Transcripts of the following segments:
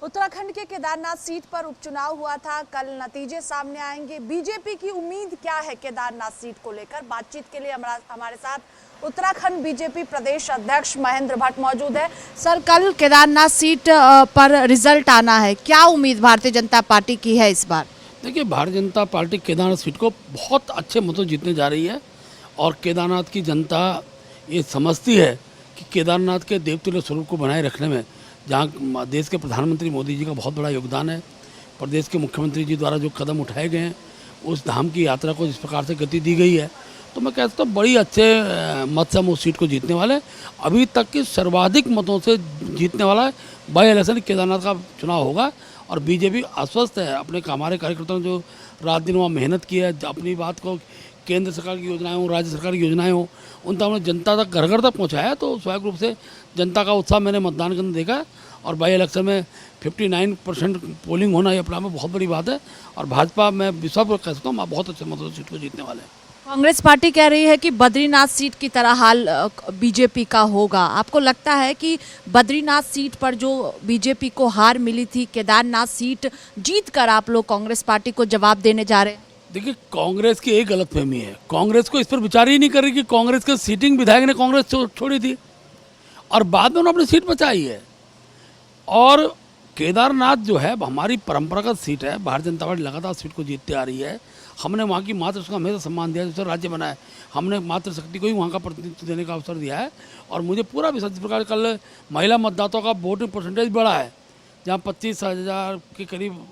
उत्तराखंड के केदारनाथ सीट पर उपचुनाव हुआ था। कल नतीजे सामने आएंगे। बीजेपी की उम्मीद क्या है केदारनाथ सीट को लेकर? बातचीत के लिए हमारे साथ उत्तराखंड बीजेपी प्रदेश अध्यक्ष महेंद्र भट्ट मौजूद है। सर, कल केदारनाथ सीट पर रिजल्ट आना है, क्या उम्मीद भारतीय जनता पार्टी की है इस बार? देखिए, भारतीय जनता पार्टी केदारनाथ सीट को बहुत अच्छे मतों जीतने जा रही है और केदारनाथ की जनता ये समझती है कि केदारनाथ के देवतुल्य स्वरूप को बनाए रखने में जहाँ देश के प्रधानमंत्री मोदी जी का बहुत बड़ा योगदान है, प्रदेश के मुख्यमंत्री जी द्वारा जो कदम उठाए गए हैं, उस धाम की यात्रा को जिस प्रकार से गति दी गई है, तो मैं कहता हूँ बड़ी अच्छे मत से हम उस सीट को जीतने वाले हैं। अभी तक के सर्वाधिक मतों से जीतने वाला है। बाई इलेक्शन केदारनाथ का चुनाव होगा और बीजेपी आश्वस्त है। अपने हमारे कार्यकर्ताओं ने जो रात दिन वहाँ मेहनत की है, अपनी बात को केंद्र सरकार की योजनाएं हो, राज्य सरकार की योजनाएं हो, उन तक हमने जनता तक घर घर तक पहुँचाया। तो स्वाभाविक रूप से जनता का उत्साह मैंने मतदान के अंदर देखा और बाई इलेक्शन में 59% पोलिंग होना ये अपना में बहुत बड़ी बात है और भाजपा में विश्वास कह सकता हूँ बहुत अच्छे मतों से सीट को जीतने वाले हैं। कांग्रेस पार्टी कह रही है कि बद्रीनाथ सीट की तरह हाल बीजेपी का होगा। आपको लगता है कि बद्रीनाथ सीट पर जो बीजेपी को हार मिली थी, केदारनाथ सीट जीतकर आप लोग कांग्रेस पार्टी को जवाब देने जा रहे हैं? देखिए, कांग्रेस की एक गलतफहमी है। कांग्रेस को इस पर विचार ही नहीं कर रही कि कांग्रेस के सीटिंग विधायक ने कांग्रेस छोड़ी थी और बाद में उन्होंने अपनी सीट बचाई है। और केदारनाथ जो है हमारी परंपरागत सीट है। भारतीय जनता पार्टी लगातार सीट को जीतती आ रही है। हमने वहाँ की मातृ का हमेशा सम्मान दिया, जिससे राज्य बना है। हमने मातृशक्ति को ही वहाँ का प्रतिनिधित्व देने का अवसर दिया है और मुझे पूरा विश्वास, जिस प्रकार कल महिला मतदाताओं का वोटिंग परसेंटेज बढ़ा है, जहाँ 25,000 के करीब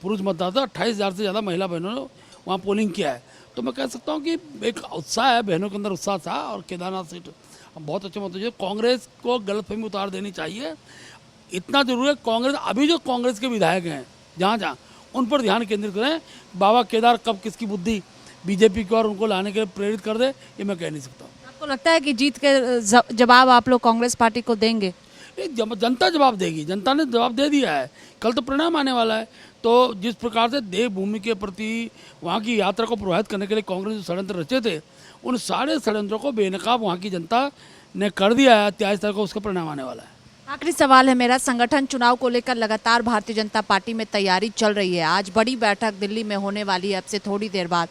पुरुष मतदाता, 28,000 से ज़्यादा महिला बहनों ने वहाँ पोलिंग किया है। तो मैं कह सकता हूँ कि एक उत्साह है, बहनों के अंदर उत्साह था और केदारनाथ सीट बहुत अच्छे मत। कांग्रेस को गलतफहमी उतार देनी चाहिए, इतना जरूर है। कांग्रेस अभी जो कांग्रेस के विधायक हैं जहाँ जहाँ उन पर ध्यान केंद्रित करें। बाबा केदार कब किसकी बुद्धि बीजेपी की और उनको लाने के लिए प्रेरित कर दे, ये मैं कह नहीं सकता। आपको लगता है कि जीत के जवाब आप लोग कांग्रेस पार्टी को देंगे? जनता जवाब देगी। जनता ने जवाब दे दिया है। कल तो परिणाम आने वाला है। तो जिस प्रकार से देवभूमि के प्रति वहाँ की यात्रा को प्रभावित करने के लिए कांग्रेस जो षड्यंत्र रचे थे, उन सारे षड्यंत्रों को बेनकाब वहाँ की जनता ने कर दिया है। 23 तारीख को उसका परिणाम आने वाला है। आखिरी सवाल है मेरा, संगठन चुनाव को लेकर लगातार भारतीय जनता पार्टी में तैयारी चल रही है। आज बड़ी बैठक दिल्ली में होने वाली है अब से थोड़ी देर बाद।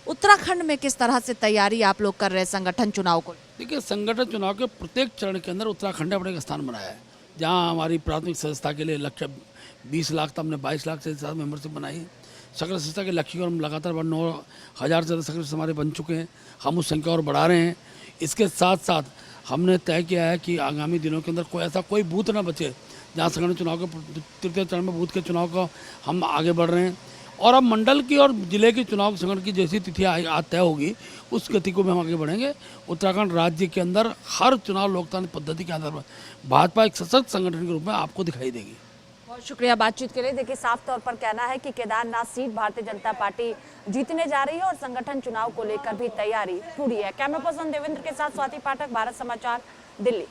उत्तराखंड में किस तरह से तैयारी आप लोग कर रहे हैं संगठन चुनाव को? देखिए, संगठन चुनाव के प्रत्येक चरण के अंदर उत्तराखंड ने अपने एक स्थान बनाया है। जहाँ हमारी प्राथमिक सदस्यता के लिए लक्ष्य 20 लाख था, हमने 22 लाख से ज़्यादा मेंबरशिप बनाई। सक्रिय सदस्यता के लक्ष्य को हम लगातार 9,000 से ज़्यादा सक्रिय हमारे बन चुके हैं। हम उस संख्या और बढ़ा रहे हैं। इसके साथ साथ हमने तय किया है कि आगामी दिनों के अंदर कोई बूथ ना बचे जहाँ संगठन चुनाव के तृतीय चरण में बूथ के चुनाव का हम आगे बढ़ रहे हैं। और अब मंडल की और जिले की चुनाव संगठन की जैसी तिथि आज तय होगी, उस गति को भी हम आगे बढ़ेंगे। उत्तराखंड राज्य के अंदर हर चुनाव लोकतांत्रिक पद्धति के आधार पर भाजपा एक सशक्त संगठन के रूप में आपको दिखाई देगी। बहुत शुक्रिया बातचीत के लिए। देखिए, साफ तौर पर कहना है कि केदारनाथ सीट भारतीय जनता पार्टी जीतने जा रही है और संगठन चुनाव को लेकर भी तैयारी पूरी है। कैमरा पर्सन देवेंद्र के साथ स्वाति पाठक, भारत समाचार, दिल्ली।